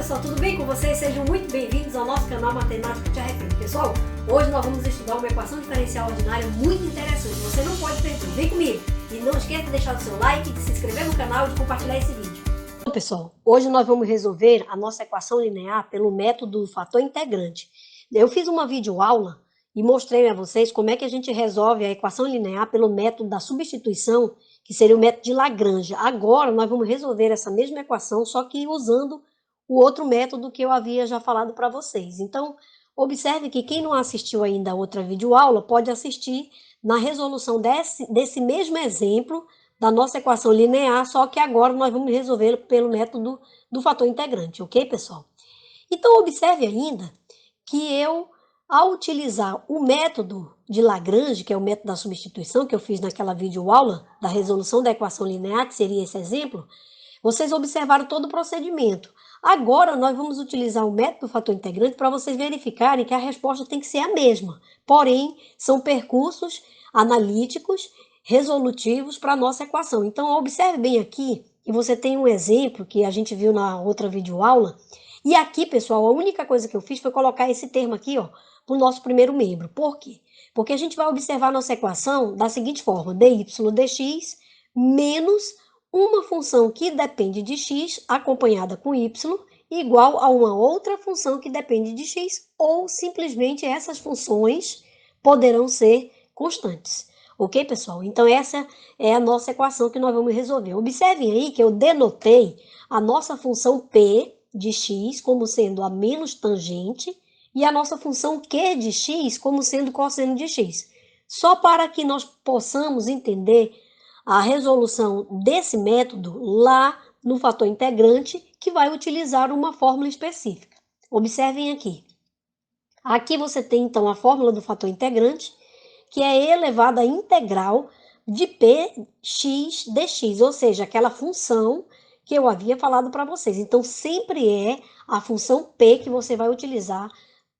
pessoal, tudo bem com vocês? Sejam muito bem-vindos ao nosso canal Matemática Te Arrepende. Pessoal, hoje nós vamos estudar uma equação diferencial ordinária muito interessante, você não pode perder. Vem comigo! E não esqueça de deixar o seu like, de se inscrever no canal e de compartilhar esse vídeo. Então, pessoal, hoje nós vamos resolver a nossa equação linear pelo método do fator integrante. Eu fiz uma videoaula e mostrei a vocês como é que a gente resolve a equação linear pelo método da substituição, que seria o método de Lagrange. Agora nós vamos resolver essa mesma equação, só que usando o outro método que eu havia já falado para vocês. Então, observe que quem não assistiu ainda a outra videoaula pode assistir na resolução desse mesmo exemplo da nossa equação linear, só que agora nós vamos resolver pelo método do fator integrante, ok, pessoal? Então, observe ainda que eu, ao utilizar o método de Lagrange, que é o método da substituição que eu fiz naquela videoaula da resolução da equação linear, que seria esse exemplo, vocês observaram todo o procedimento. Agora, nós vamos utilizar o método do fator integrante para vocês verificarem que a resposta tem que ser a mesma. Porém, são percursos analíticos, resolutivos para a nossa equação. Então, observe bem aqui, que você tem um exemplo que a gente viu na outra videoaula. E aqui, pessoal, a única coisa que eu fiz foi colocar esse termo aqui, ó, para o nosso primeiro membro. Por quê? Porque a gente vai observar a nossa equação da seguinte forma: dy dx menos uma função que depende de x acompanhada com y igual a uma outra função que depende de x, ou simplesmente essas funções poderão ser constantes. Ok, pessoal? Então essa é a nossa equação que nós vamos resolver. Observem aí que eu denotei a nossa função p de x como sendo a menos tangente e a nossa função q de x como sendo cosseno de x. Só para que nós possamos entender a resolução desse método lá no fator integrante, que vai utilizar uma fórmula específica. Observem aqui. Aqui você tem, então, a fórmula do fator integrante, que é elevado à integral de px dx, ou seja, aquela função que eu havia falado para vocês. Então, sempre é a função p que você vai utilizar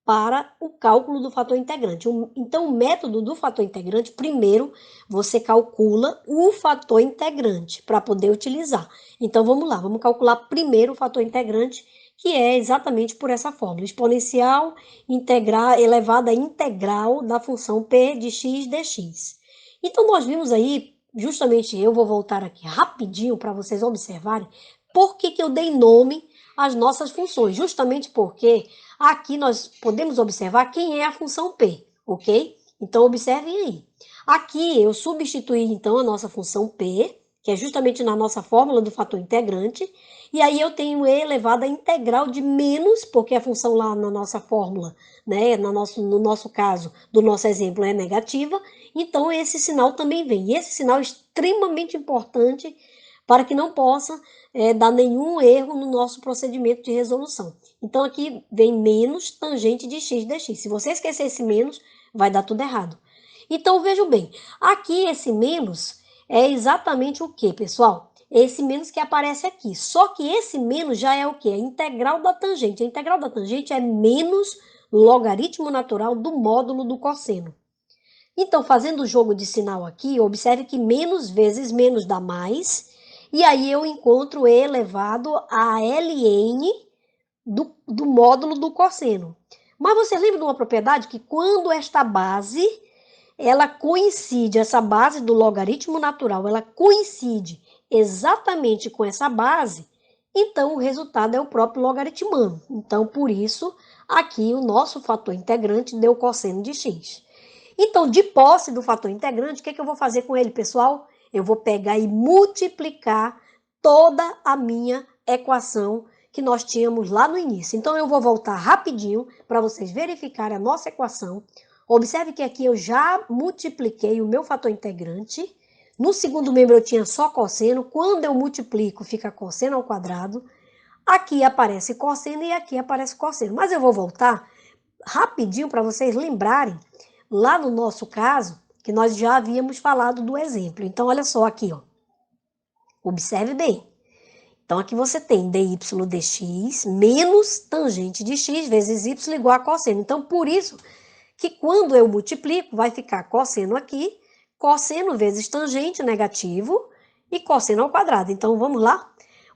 para o cálculo do fator integrante. Então, o método do fator integrante, primeiro você calcula o fator integrante para poder utilizar. Então, vamos lá, vamos calcular primeiro o fator integrante, que é exatamente por essa fórmula: exponencial integral elevada à integral da função p de x dx. Então, nós vimos aí, justamente eu vou voltar aqui rapidinho para vocês observarem por que eu dei nome às nossas funções, justamente porque aqui nós podemos observar quem é a função p, ok? Então, observem aí. Aqui eu substituí, então, a nossa função p, que é justamente na nossa fórmula do fator integrante, e aí eu tenho e elevado à integral de menos, porque a função lá na nossa fórmula, né, no nosso caso, do nosso exemplo, é negativa, então esse sinal também vem. E esse sinal é extremamente importante para que não possa dar nenhum erro no nosso procedimento de resolução. Então, aqui vem menos tangente de x dx. Se você esquecer esse menos, vai dar tudo errado. Então, vejam bem, aqui esse menos é exatamente o que, pessoal? Esse menos que aparece aqui. Só que esse menos já é o que? A integral da tangente. A integral da tangente é menos logaritmo natural do módulo do cosseno. Então, fazendo o jogo de sinal aqui, observe que menos vezes menos dá mais, e aí eu encontro e elevado a ln do módulo do cosseno. Mas você lembra de uma propriedade que quando esta base, ela coincide, essa base do logaritmo natural, ela coincide exatamente com essa base, então o resultado é o próprio logaritmano. Então, por isso, aqui o nosso fator integrante deu cosseno de x. Então, de posse do fator integrante, o que eu vou fazer com ele, pessoal? Eu vou pegar e multiplicar toda a minha equação que nós tínhamos lá no início. Então, eu vou voltar rapidinho para vocês verificarem a nossa equação. Observe que aqui eu já multipliquei o meu fator integrante. No segundo membro eu tinha só cosseno. Quando eu multiplico, fica cosseno ao quadrado. Aqui aparece cosseno e aqui aparece cosseno. Mas eu vou voltar rapidinho para vocês lembrarem, lá no nosso caso, que nós já havíamos falado do exemplo. Então, olha só aqui, ó. Observe bem. Então, aqui você tem dy dx menos tangente de x vezes y igual a cosseno. Então, por isso que quando eu multiplico, vai ficar cosseno aqui, cosseno vezes tangente, negativo, e cosseno ao quadrado. Então, vamos lá?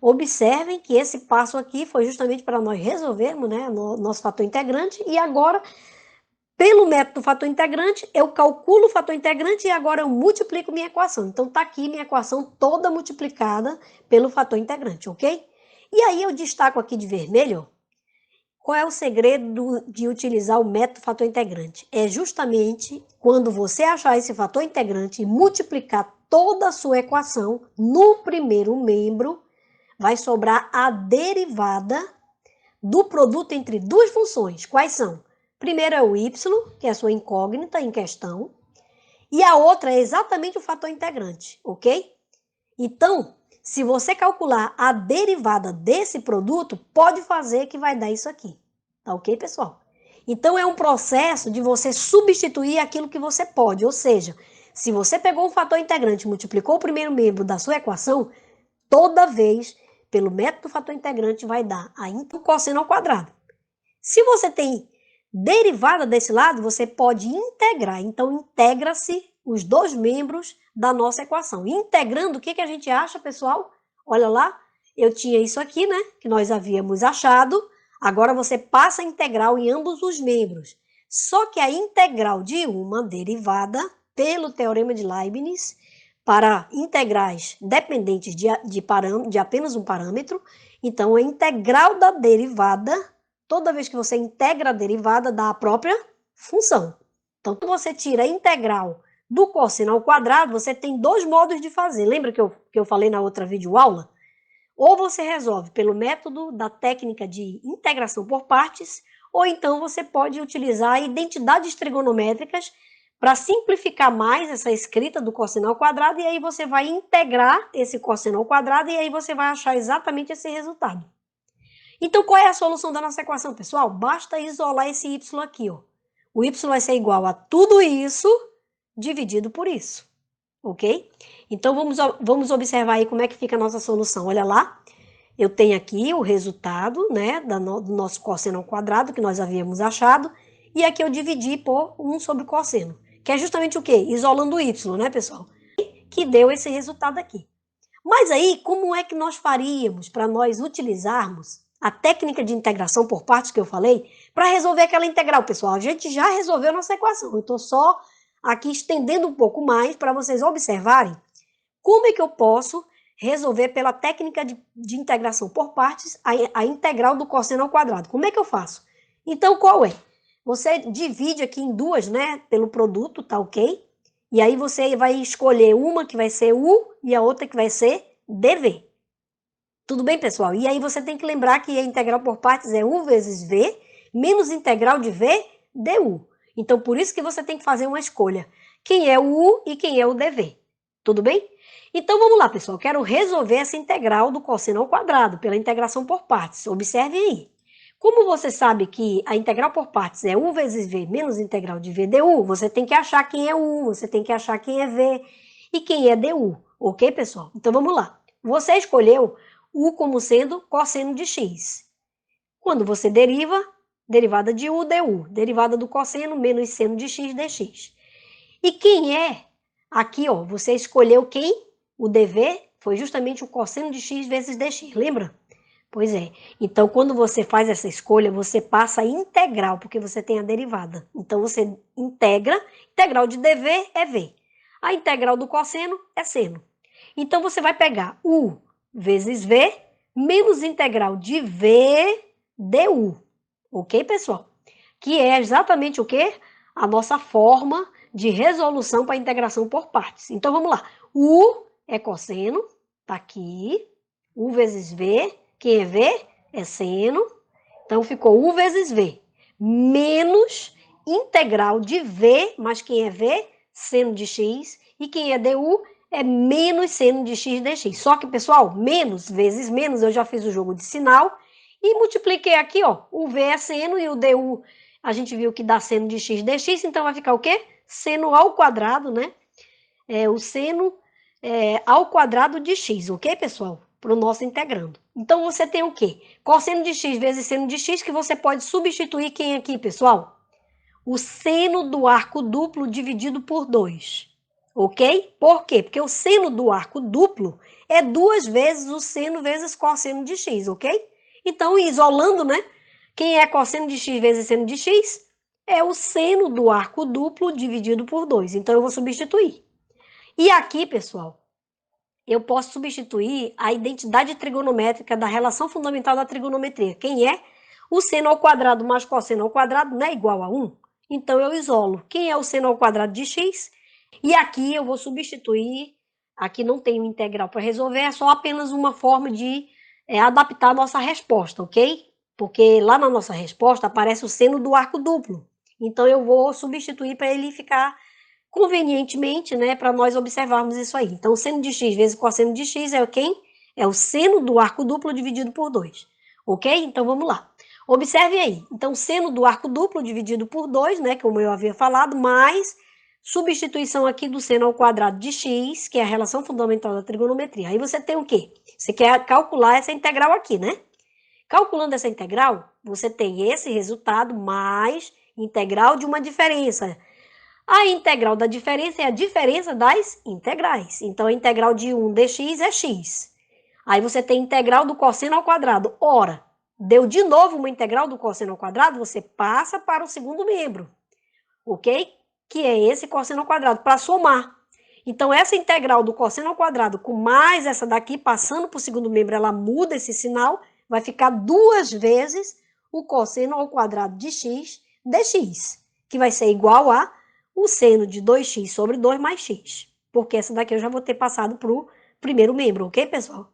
Observem que esse passo aqui foi justamente para nós resolvermos, né, nosso fator integrante, e agora, pelo método do fator integrante, eu calculo o fator integrante e agora eu multiplico minha equação. Então, está aqui minha equação toda multiplicada pelo fator integrante, ok? E aí eu destaco aqui de vermelho, qual é o segredo de utilizar o método fator integrante? É justamente quando você achar esse fator integrante e multiplicar toda a sua equação no primeiro membro, vai sobrar a derivada do produto entre duas funções. Quais são? Primeiro é o y, que é a sua incógnita em questão, e a outra é exatamente o fator integrante, ok? Então, se você calcular a derivada desse produto, pode fazer que vai dar isso aqui. Tá ok, pessoal? Então, é um processo de você substituir aquilo que você pode. Ou seja, se você pegou um fator integrante e multiplicou o primeiro membro da sua equação, toda vez, pelo método do fator integrante, vai dar o cosseno ao quadrado. Se você tem derivada desse lado, você pode integrar. Então, integra-se os dois membros da nossa equação. Integrando, o que a gente acha, pessoal? Olha lá, eu tinha isso aqui, né? Que nós havíamos achado. Agora você passa a integral em ambos os membros. Só que a integral de uma derivada, pelo teorema de Leibniz, para integrais dependentes de apenas um parâmetro, então a integral da derivada, toda vez que você integra a derivada, dá a própria função. Então, quando você tira a integral do cosseno ao quadrado, você tem dois modos de fazer. Lembra que eu falei na outra videoaula? Ou você resolve pelo método da técnica de integração por partes, ou então você pode utilizar identidades trigonométricas para simplificar mais essa escrita do cosseno ao quadrado, e aí você vai integrar esse cosseno ao quadrado, e aí você vai achar exatamente esse resultado. Então, qual é a solução da nossa equação, pessoal? Basta isolar esse y aqui, ó. O y vai ser igual a tudo isso dividido por isso, ok? Então, vamos observar aí como é que fica a nossa solução. Olha lá, eu tenho aqui o resultado, né, do nosso cosseno ao quadrado, que nós havíamos achado, e aqui eu dividi por 1 sobre cosseno, que é justamente o quê? Isolando o y, né, pessoal? Que deu esse resultado aqui. Mas aí, como é que nós faríamos para nós utilizarmos a técnica de integração por partes que eu falei para resolver aquela integral, pessoal? A gente já resolveu nossa equação, eu estou só aqui estendendo um pouco mais para vocês observarem como é que eu posso resolver pela técnica de integração por partes a integral do cosseno ao quadrado. Como é que eu faço? Então, qual é? Você divide aqui em duas, né, pelo produto, tá ok? E aí você vai escolher uma que vai ser U e a outra que vai ser dV. Tudo bem, pessoal? E aí você tem que lembrar que a integral por partes é U vezes V menos integral de V du. Então, por isso que você tem que fazer uma escolha. Quem é o U e quem é o dV. Tudo bem? Então, vamos lá, pessoal. Quero resolver essa integral do cosseno ao quadrado pela integração por partes. Observe aí. Como você sabe que a integral por partes é U vezes V menos integral de V du, você tem que achar quem é U, você tem que achar quem é V e quem é du. Ok, pessoal? Então, vamos lá. Você escolheu U como sendo cosseno de x. Quando você deriva, derivada de U, du. Derivada do cosseno menos seno de x, dx. E quem é? Aqui, ó, você escolheu quem? O dv foi justamente o cosseno de x vezes dx, lembra? Pois é. Então, quando você faz essa escolha, você passa a integral, porque você tem a derivada. Então, você integra, integral de dv é v. A integral do cosseno é seno. Então, você vai pegar u vezes v menos integral de v du. Ok, pessoal? Que é exatamente o quê? A nossa forma de resolução para a integração por partes. Então, vamos lá. U é cosseno, tá aqui. U vezes v. Quem é V é seno, então ficou U vezes V, menos integral de V, mas quem é V? Seno de x, e quem é du é menos seno de x dx. Só que, pessoal, menos vezes menos, eu já fiz o jogo de sinal, e multipliquei aqui, ó, o V é seno e o du, a gente viu que dá seno de x dx, então vai ficar o quê? Seno ao quadrado, né? O seno ao quadrado de x, ok, pessoal? Para o nosso integrando. Então, você tem o quê? Cosseno de x vezes seno de x, que você pode substituir quem aqui, pessoal? O seno do arco duplo dividido por 2. ok? Por quê? Porque o seno do arco duplo é 2 vezes o seno vezes cosseno de x, ok? Então, isolando, né? Quem é cosseno de x vezes seno de x? É o seno do arco duplo dividido por 2. Então, eu vou substituir. E aqui, pessoal, eu posso substituir a identidade trigonométrica da relação fundamental da trigonometria. Quem é? O seno ao quadrado mais cosseno ao quadrado não é igual a 1. Então, eu isolo. Quem é o seno ao quadrado de x? E aqui eu vou substituir. Aqui não tem um integral para resolver, é só apenas uma forma de adaptar a nossa resposta, ok? Porque lá na nossa resposta aparece o seno do arco duplo. Então, eu vou substituir para ele ficar convenientemente, né, para nós observarmos isso aí. Então, o seno de x vezes o cosseno de x é quem? É o seno do arco duplo dividido por 2. Ok? Então, vamos lá. Observe aí. Então, seno do arco duplo dividido por 2, né, como eu havia falado, mais substituição aqui do seno ao quadrado de x, que é a relação fundamental da trigonometria. Aí você tem o quê? Você quer calcular essa integral aqui, né? Calculando essa integral, você tem esse resultado mais integral de uma diferença. A integral da diferença é a diferença das integrais. Então, a integral de 1 dx é x. Aí você tem integral do cosseno ao quadrado. Ora, deu de novo uma integral do cosseno ao quadrado, você passa para o segundo membro, ok? Que é esse cosseno ao quadrado, para somar. Então, essa integral do cosseno ao quadrado com mais essa daqui, passando para o segundo membro, ela muda esse sinal, vai ficar 2 vezes o cosseno ao quadrado de x dx, que vai ser igual a o seno de 2x sobre 2 mais x. Porque essa daqui eu já vou ter passado para o primeiro membro, ok, pessoal?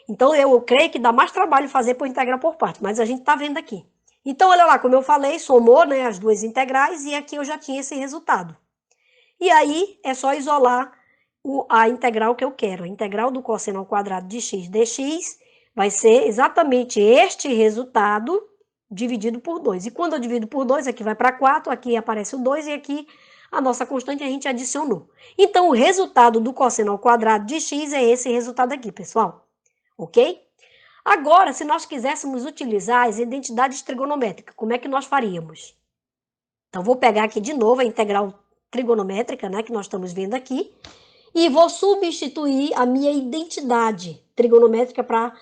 Então, eu creio que dá mais trabalho fazer por integral por parte, mas a gente está vendo aqui. Então, olha lá, como eu falei, somou, né, as duas integrais e aqui eu já tinha esse resultado. E aí, é só isolar a integral que eu quero. A integral do cosseno ao quadrado de x dx vai ser exatamente este resultado dividido por 2. E quando eu divido por 2, aqui vai para 4, aqui aparece o 2 e aqui a nossa constante a gente adicionou. Então, o resultado do cosseno ao quadrado de x é esse resultado aqui, pessoal. Ok? Agora, se nós quiséssemos utilizar as identidades trigonométricas, como é que nós faríamos? Então, vou pegar aqui de novo a integral trigonométrica, né, que nós estamos vendo aqui, e vou substituir a minha identidade trigonométrica para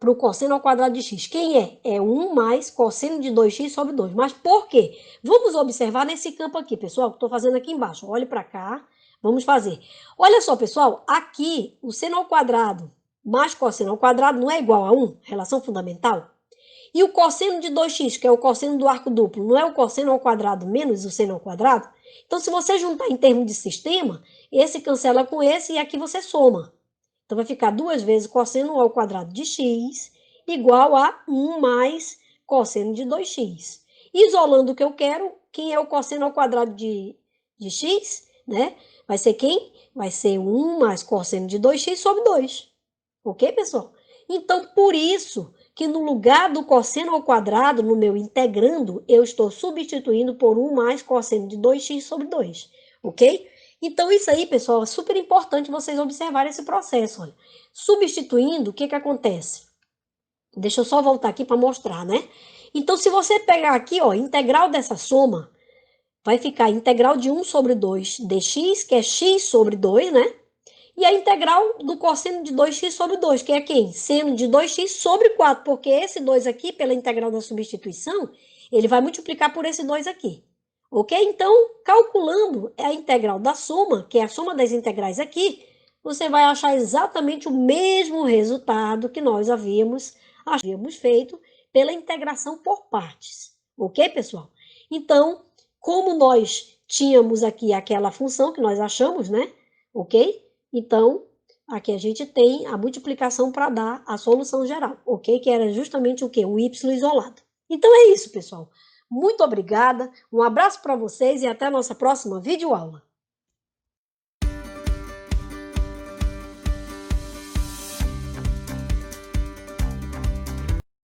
o cosseno ao quadrado de x. Quem é? É 1 mais cosseno de 2x sobre 2. Mas por quê? Vamos observar nesse campo aqui, pessoal, que estou fazendo aqui embaixo. Olhe para cá, vamos fazer. Olha só, pessoal, aqui o seno ao quadrado mais cosseno ao quadrado não é igual a 1, relação fundamental? E o cosseno de 2x, que é o cosseno do arco duplo, não é o cosseno ao quadrado menos o seno ao quadrado? Então, se você juntar em termos de sistema, esse cancela com esse e aqui você soma. Então, vai ficar 2 vezes cosseno ao quadrado de x igual a 1 mais cosseno de 2x. Isolando o que eu quero, quem é o cosseno ao quadrado de x, né? Vai ser quem? Vai ser 1 mais cosseno de 2x sobre 2. Ok, pessoal? Então, por isso que no lugar do cosseno ao quadrado, no meu integrando, eu estou substituindo por 1 mais cosseno de 2x sobre 2. Ok? Então, isso aí, pessoal, é super importante vocês observarem esse processo. Olha. Substituindo, o que acontece? Deixa eu só voltar aqui para mostrar, né? Então, se você pegar aqui, ó, integral dessa soma, vai ficar integral de 1 sobre 2 dx, que é x sobre 2, né? E a integral do cosseno de 2x sobre 2, que é quem? Seno de 2x sobre 4, porque esse 2 aqui, pela integral da substituição, ele vai multiplicar por esse 2 aqui. Ok? Então, calculando a integral da soma, que é a soma das integrais aqui, você vai achar exatamente o mesmo resultado que nós havíamos feito pela integração por partes. Ok, pessoal? Então, como nós tínhamos aqui aquela função que nós achamos, né? Ok? Então, aqui a gente tem a multiplicação para dar a solução geral, ok? Que era justamente o quê? O y isolado. Então é isso, pessoal. Muito obrigada, um abraço para vocês e até a nossa próxima videoaula.